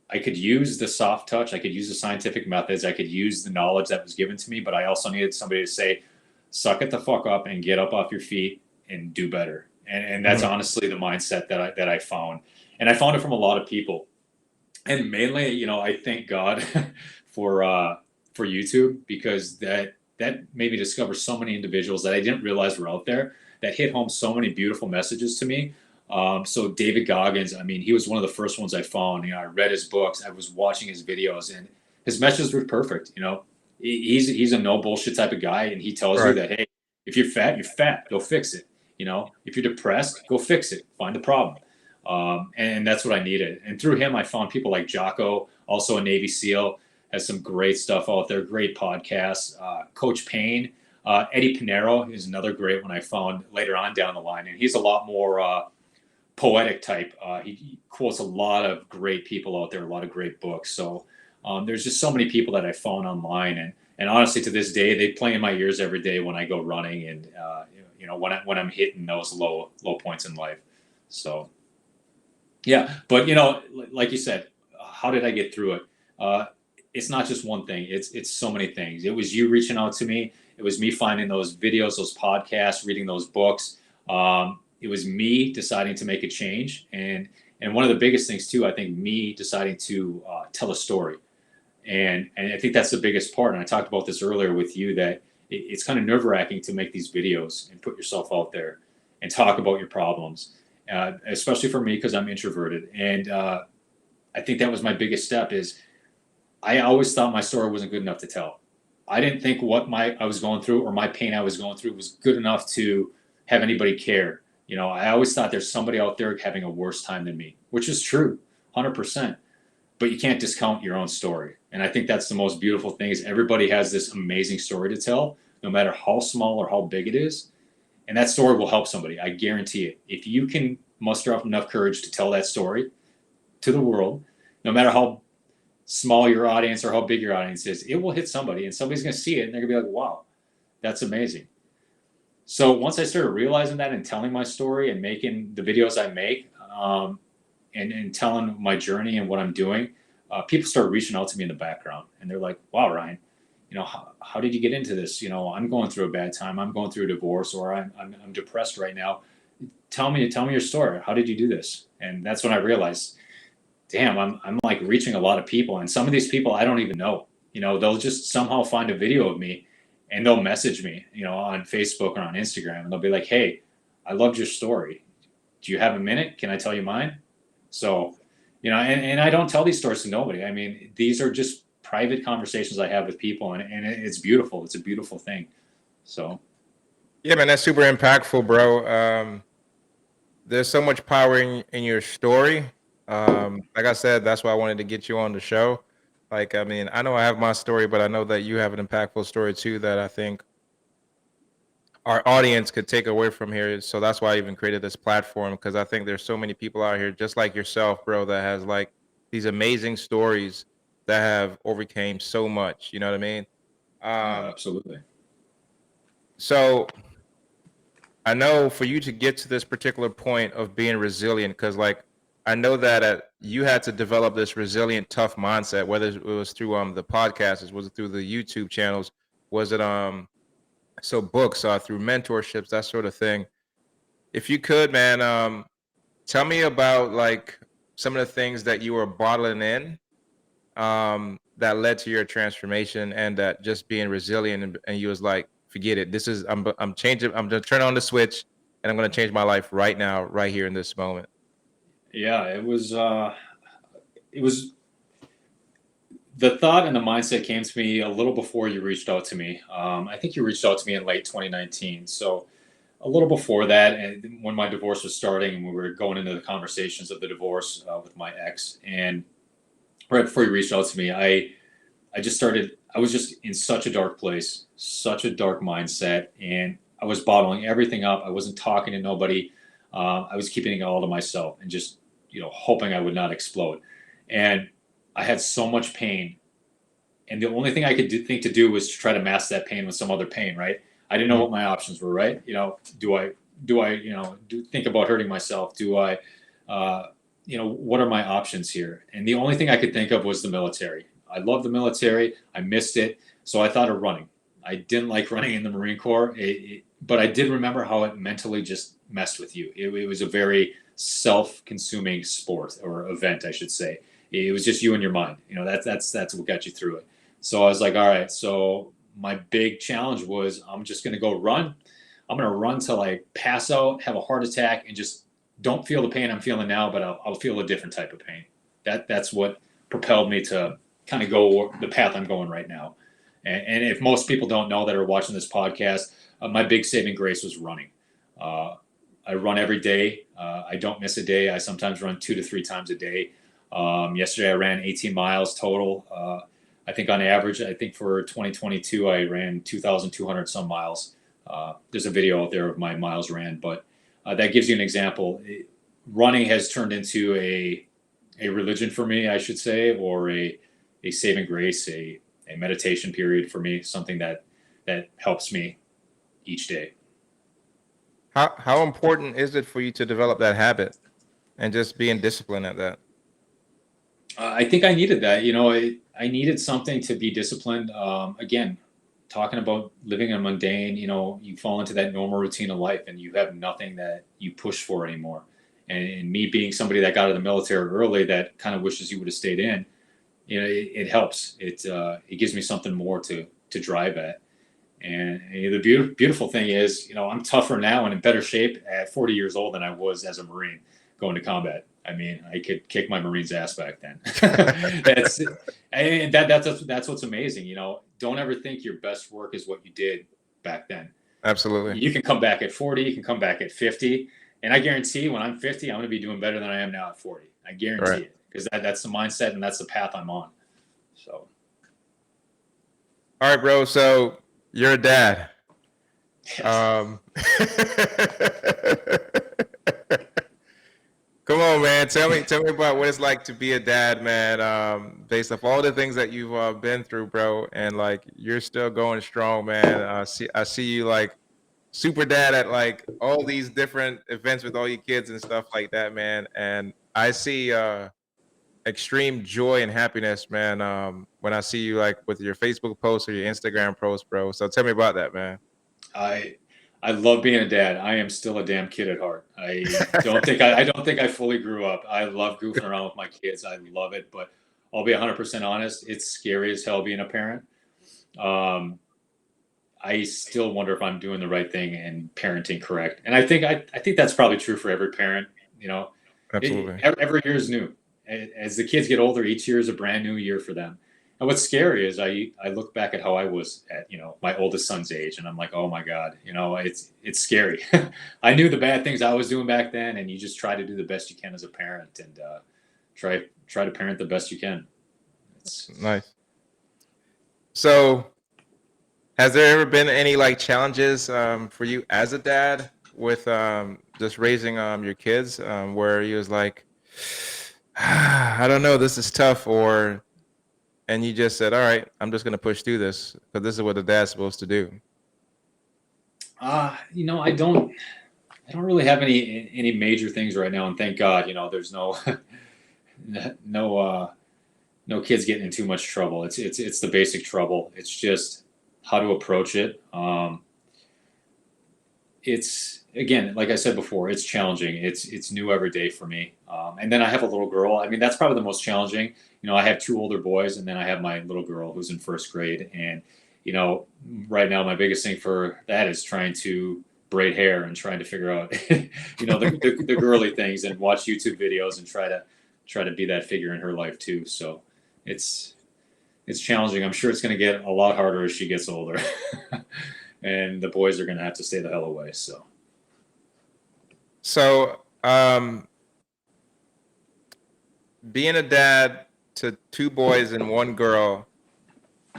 I could use the soft touch. I could use the scientific methods. I could use the knowledge that was given to me, but I also needed somebody to say, suck it the fuck up and get up off your feet and do better. And that's honestly the mindset that I found. And I found it from a lot of people. And mainly, I thank God for YouTube, because that made me discover so many individuals that I didn't realize were out there that hit home so many beautiful messages to me. So David Goggins, he was one of the first ones I found. I read his books, I was watching his videos, and his messages were perfect. He's a no bullshit type of guy, and he tells you that, hey, if you're fat, go fix it. If you're depressed, go fix it, find the problem. And that's what I needed. And through him, I found people like Jocko, also a Navy SEAL, has some great stuff out there, great podcasts. Coach Payne, Eddie Pinero is another great one I found later on down the line. And he's a lot more poetic type. He quotes a lot of great people out there, a lot of great books. So there's just so many people that I found online, And honestly, to this day, they play in my ears every day when I go running, and when I'm hitting those low points in life. So yeah, but like you said, how did I get through it? It's not just one thing. It's so many things. It was you reaching out to me. It was me finding those videos, those podcasts, reading those books. It was me deciding to make a change, and one of the biggest things too, I think, me deciding to tell a story, and I think that's the biggest part. And I talked about this earlier with you, that it's kind of nerve-wracking to make these videos and put yourself out there and talk about your problems, especially for me because I'm introverted. And I think that was my biggest step. Is I always thought my story wasn't good enough to tell. I didn't think what I was going through or my pain I was going through was good enough to have anybody care. I always thought there's somebody out there having a worse time than me, which is true, 100%. But you can't discount your own story. And I think that's the most beautiful thing, is everybody has this amazing story to tell, no matter how small or how big it is. And that story will help somebody. I guarantee it. If you can muster up enough courage to tell that story to the world, no matter how small your audience or how big your audience is, it will hit somebody, and somebody's going to see it and they're going to be like, wow, that's amazing. So once I started realizing that and telling my story and making the videos I make, and telling my journey and what I'm doing, people start reaching out to me in the background, and they're like, wow, Ryan, how did you get into this? I'm going through a bad time. I'm going through a divorce, or I'm depressed right now. Tell me your story. How did you do this? And that's when I realized, damn, I'm like reaching a lot of people, and some of these people I don't even know. They'll just somehow find a video of me, and they'll message me, on Facebook or on Instagram, and they'll be like, hey, I loved your story. Do you have a minute? Can I tell you mine? So, and I don't tell these stories to nobody. I mean, these are just private conversations I have with people, and it's beautiful. It's a beautiful thing. So, Yeah, man, that's super impactful, bro. There's so much power in your story. Like I said, that's why I wanted to get you on the show. Like, I mean, I know I have my story, but I know that you have an impactful story too that I think our audience could take away from here. So that's why I even created this platform, because I think there's so many people out here just like yourself, bro, that has like these amazing stories that have overcame so much. You know what I mean? absolutely. So I know for you to get to this particular point of being resilient, because like I know that you had to develop this resilient, tough mindset. Whether it was through the podcasts, was it through the YouTube channels, was it so books, through mentorships, that sort of thing. If you could, man, tell me about like some of the things that you were bottling in, that led to your transformation, and that just being resilient, and you was like, forget it. This is I'm changing. I'm gonna turn on the switch, and I'm gonna change my life right now, right here in this moment. Yeah, it was the thought and the mindset came to me a little before you reached out to me. I think you reached out to me in late 2019. So a little before that, and when my divorce was starting, and we were going into the conversations of the divorce with my ex, and right before you reached out to me, I was just in such a dark place, such a dark mindset, and I was bottling everything up. I wasn't talking to nobody. I was keeping it all to myself, and just hoping I would not explode. And I had so much pain, and the only thing I could think to do was to try to mask that pain with some other pain. Right? I didn't know what my options were. Right? Do I think about hurting myself? Do I what are my options here? And the only thing I could think of was the military. I love the military. I missed it. So I thought of running. I didn't like running in the Marine Corps, but I did remember how it mentally just messed with you. It was a very self-consuming sport, or event, I should say. It was just you and your mind. That's what got you through it. So I was like, all right. So my big challenge was, I'm just going to go run. I'm going to run till I pass out, have a heart attack, and just don't feel the pain I'm feeling now, but I'll feel a different type of pain. That's what propelled me to kind of go the path I'm going right now. And if most people don't know that are watching this podcast, my big saving grace was running. I run every day. I don't miss a day. I sometimes run 2 to 3 times a day. Yesterday I ran 18 miles total. I think on average, I think for 2022, I ran 2,200 some miles. There's a video out there of my miles ran, but that gives you an example. Running has turned into a religion for me, I should say, or a saving grace, a meditation period for me, something that helps me each day. How important is it for you to develop that habit and just being disciplined at that? I think I needed that. I needed something to be disciplined. Again, talking about living a mundane, you fall into that normal routine of life and you have nothing that you push for anymore. And me being somebody that got out of the military early that kind of wishes you would have stayed in, it helps. It gives me something more to drive at. And the beautiful thing is, I'm tougher now and in better shape at 40 years old than I was as a Marine going to combat. I mean, I could kick my Marine's ass back then. That's what's amazing. Don't ever think your best work is what you did back then. Absolutely. You can come back at 40, you can come back at 50. And I guarantee when I'm 50, I'm going to be doing better than I am now at 40. I guarantee it, because that's the mindset and that's the path I'm on. So. All right, bro. So you're a dad. Yes. Come on, man. Tell me about what it's like to be a dad, man. Based off all the things that you've been through, bro, and like you're still going strong, man. I see you like super dad at like all these different events with all your kids and stuff like that, man. And I see extreme joy and happiness, man. When I see you like with your Facebook posts or your Instagram posts, bro. So tell me about that, man. I love being a dad. I am still a damn kid at heart. I don't think I fully grew up. I love goofing around with my kids. I love it, but I'll be 100% honest. It's scary as hell being a parent. I still wonder if I'm doing the right thing and parenting correct. And I think that's probably true for every parent. Absolutely. Every year is new. As the kids get older, each year is a brand new year for them. And what's scary is I look back at how I was at, my oldest son's age, and I'm like, oh my God, it's scary. I knew the bad things I was doing back then, and you just try to do the best you can as a parent and try to parent the best you can. It's nice. So has there ever been any like challenges for you as a dad with just raising your kids where you was like, I don't know, this is tough, and you just said, all right, I'm just going to push through this because this is what the dad's supposed to do? I don't really have any major things right now, and thank God, there's no no kids getting in too much trouble. It's the basic trouble. It's just how to approach it. It's, again, like I said before, it's challenging. It's new every day for me. And then I have a little girl. I mean, that's probably the most challenging. I have two older boys, and then I have my little girl who's in first grade. And, right now my biggest thing for that is trying to braid hair and trying to figure out, the girly things and watch YouTube videos and try to be that figure in her life too. So it's challenging. I'm sure it's going to get a lot harder as she gets older. And the boys are going to have to stay the hell away. So, being a dad to two boys and one girl,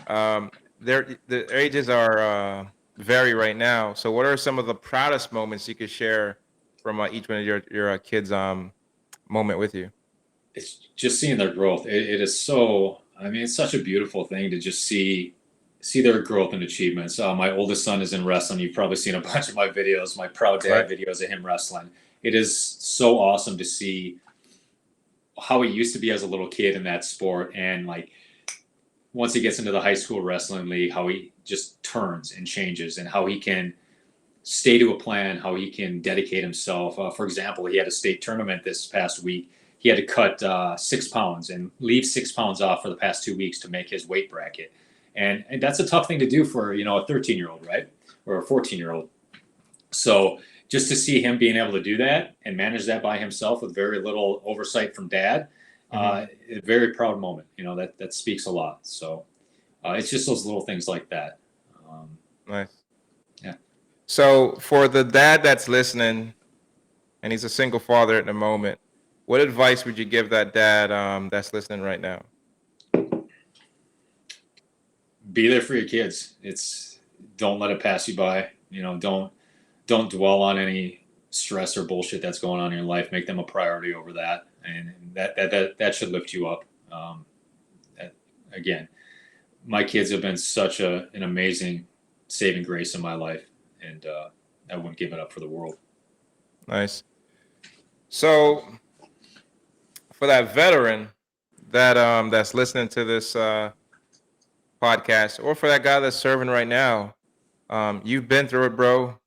the ages are vary right now. So, what are some of the proudest moments you could share from each one of your kids' moment with you? It's just seeing their growth. It is so. I mean, it's such a beautiful thing to just see their growth and achievements. My oldest son is in wrestling. You've probably seen a bunch of my videos, my proud dad videos of him wrestling. It is so awesome to see how he used to be as a little kid in that sport. And like, once he gets into the high school wrestling league, how he just turns and changes and how he can stay to a plan, how he can dedicate himself. For example, he had a state tournament this past week. He had to cut 6 pounds and leave 6 pounds off for the past 2 weeks to make his weight bracket. And that's a tough thing to do for, a 13-year-old, right? Or a 14-year-old. So just to see him being able to do that and manage that by himself with very little oversight from dad, a very proud moment. That speaks a lot. So it's just those little things like that. Nice. Yeah. So for the dad that's listening, and he's a single father at the moment, what advice would you give that dad that's listening right now? Be there for your kids. Don't let it pass you by. Don't dwell on any stress or bullshit that's going on in your life. Make them a priority over that, and that should lift you up. Again, my kids have been such an amazing saving grace in my life, and I wouldn't give it up for the world. Nice. So for that veteran that's listening to this podcast, or for that guy that's serving right now, you've been through it, bro.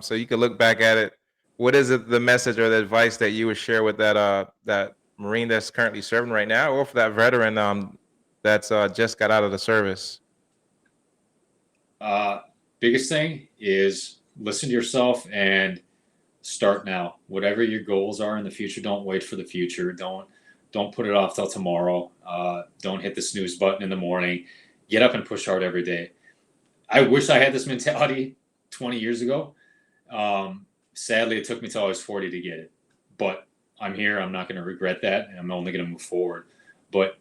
So you can look back at it. What is it, the message or the advice that you would share with that Marine that's currently serving right now, or for that veteran that's just got out of the service? Biggest thing is listen to yourself and start now. Whatever your goals are in the future, don't wait for the future. Don't put it off till tomorrow. Don't hit the snooze button in the morning. Get up and push hard every day. I wish I had this mentality 20 years ago. Sadly, it took me till I was 40 to get it. But I'm here. I'm not going to regret that. And I'm only going to move forward. But,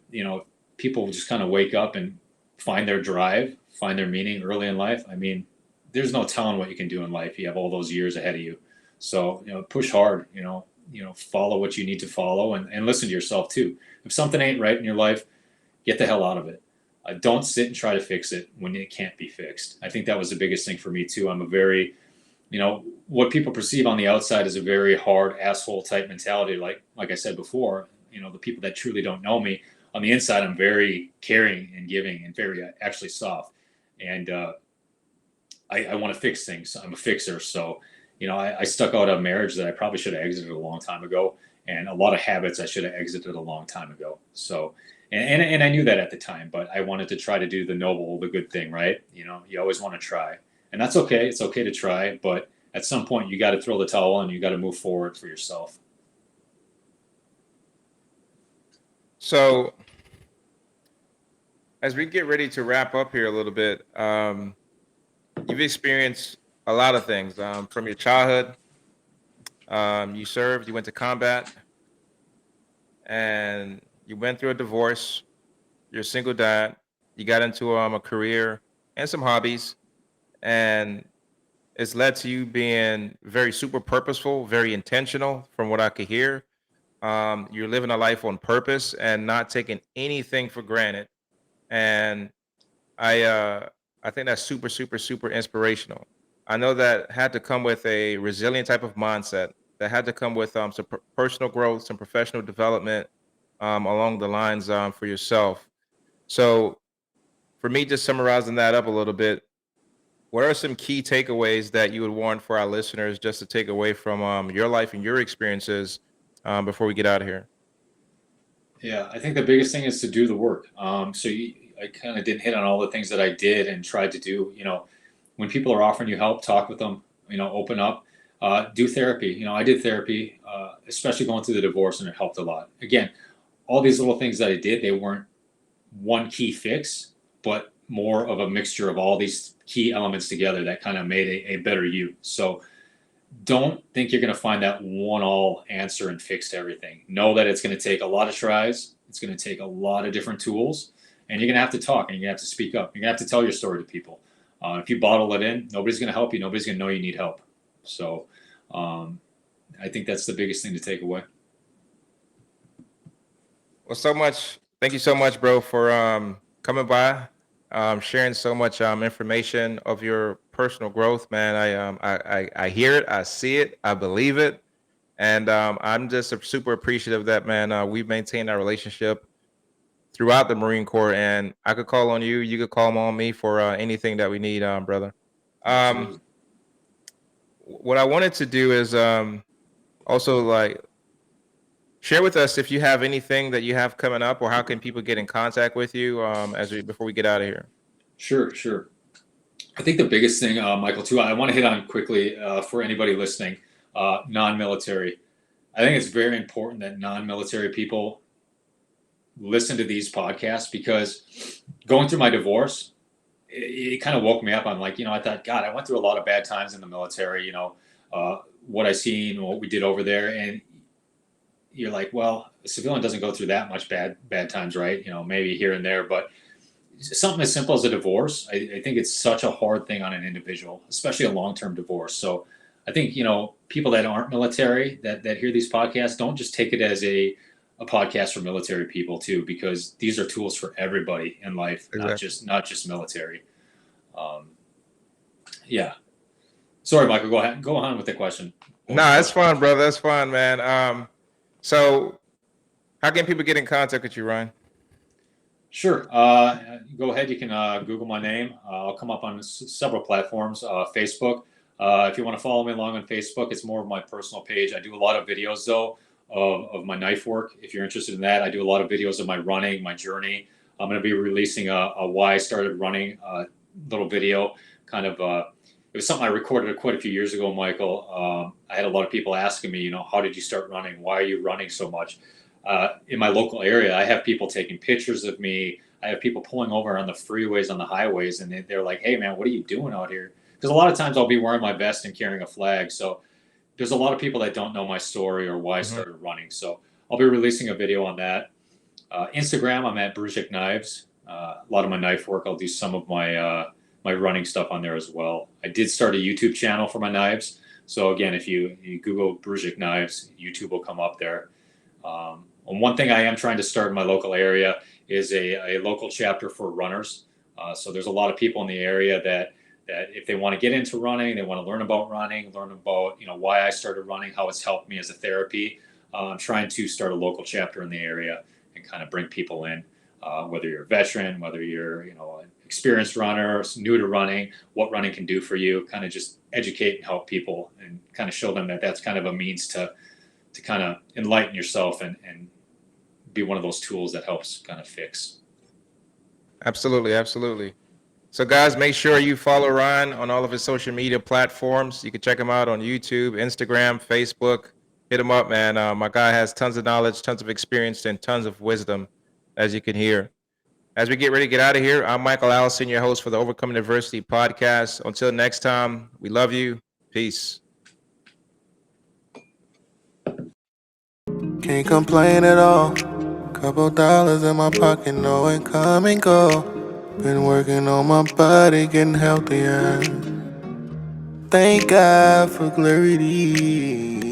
people just kind of wake up and find their drive, find their meaning early in life. I mean, there's no telling what you can do in life. You have all those years ahead of you. So, push hard, follow what you need to follow and listen to yourself too. If something ain't right in your life, get the hell out of it. Don't sit and try to fix it when it can't be fixed. I think that was the biggest thing for me too. I'm a very, what people perceive on the outside is a very hard asshole type mentality. Like I said before, the people that truly don't know me, on the inside, I'm very caring and giving and very actually soft. And I want to fix things. I'm a fixer. So, I stuck out a marriage that I probably should have exited a long time ago. And a lot of habits I should have exited a long time ago. So, and I knew that at the time, but I wanted to try to do the noble, the good thing, right? You always want to try. And that's okay. It's okay to try. But at some point, you got to throw the towel and you got to move forward for yourself. So, as we get ready to wrap up here a little bit, you've experienced a lot of things from your childhood. You served, you went to combat, and you went through a divorce. You're a single dad. You got into a career and some hobbies, and it's led to you being very super purposeful, very intentional, from what I could hear. You're living a life on purpose and not taking anything for granted. And I think that's super, super, super inspirational. I know that had to come with a resilient type of mindset. That had to come with some personal growth, some professional development along the lines for yourself. So, for me, just summarizing that up a little bit, what are some key takeaways that you would want for our listeners just to take away from your life and your experiences before we get out of here? Yeah, I think the biggest thing is to do the work. I kind of didn't hit on all the things that I did and tried to do. When people are offering you help, talk with them. Open up. Do therapy. I did therapy, especially going through the divorce, and it helped a lot. Again, all these little things that I did, they weren't one key fix, but more of a mixture of all these key elements together that kind of made a better you. So don't think you're going to find that one all answer and fix everything. Know that it's going to take a lot of tries. It's going to take a lot of different tools, and you're going to have to talk and you're going to have to speak up. You're going to have to tell your story to people. If you bottle it in, nobody's going to help you. Nobody's going to know you need help. So I think that's the biggest thing to take away. Well, thank you so much, bro, for coming by, sharing so much information of your personal growth, man. I hear it, I see it, I believe it, and I'm just super appreciative that, man, we've maintained our relationship throughout the Marine Corps, and I could call on you, you could call on me for anything that we need, brother. Absolutely. What I wanted to do is also like share with us if you have anything that you have coming up, or how can people get in contact with you before we get out of here. Sure. I think the biggest thing, Michael, too, I want to hit on quickly for anybody listening, non-military. I think it's very important that non-military people listen to these podcasts, because going through my divorce, it kind of woke me up. I'm like, I thought, God, I went through a lot of bad times in the military, what I seen, what we did over there. And you're like, well, a civilian doesn't go through that much bad times, right? Maybe here and there, but something as simple as a divorce, I think it's such a hard thing on an individual, especially a long-term divorce. So I think, people that aren't military that hear these podcasts, don't just take it as a a podcast for military people too, because these are tools for everybody in life, Exactly. not just military. Yeah. Sorry, Michael. Go ahead. Go on with the question. Nah, that's fine, brother. That's fine, man. So how can people get in contact with you, Ryan? Sure. Go ahead. You can Google my name. I'll come up on several platforms. Facebook. If you want to follow me along on Facebook, it's more of my personal page. I do a lot of videos though of my knife work. If you're interested in that, I do a lot of videos of my running, my journey. I'm going to be releasing a why I started running little video. Kind of. It was something I recorded quite a few years ago, Michael. I had a lot of people asking me, how did you start running? Why are you running so much? In my local area, I have people taking pictures of me. I have people pulling over on the freeways, on the highways, and they're like, hey, man, what are you doing out here? Because a lot of times I'll be wearing my vest and carrying a flag. So there's a lot of people that don't know my story or why I started running. So I'll be releasing a video on that. Instagram, I'm at Bruzek Knives. A lot of my knife work, I'll do some of my running stuff on there as well. I did start a YouTube channel for my knives. So again, if you Google Bruzek Knives, YouTube will come up there. And one thing I am trying to start in my local area is a local chapter for runners. So there's a lot of people in the area that if they want to get into running, they want to learn about running, learn about why I started running, how it's helped me as a therapy. I'm trying to start a local chapter in the area and kind of bring people in, whether you're a veteran, whether you're an experienced runner, new to running, what running can do for you. Kind of just educate and help people and kind of show them that that's kind of a means to kind of enlighten yourself and be one of those tools that helps kind of fix. Absolutely. So guys, make sure you follow Ryan on all of his social media platforms. You can check him out on YouTube, Instagram, Facebook. Hit him up, man. My guy has tons of knowledge, tons of experience, and tons of wisdom, as you can hear. As we get ready to get out of here, I'm Michael Allison, your host for the Overcoming Adversity podcast. Until next time, we love you. Peace. Can't complain at all. Couple dollars in my pocket, no it come and go. Been working on my body, getting healthier. Thank God for clarity.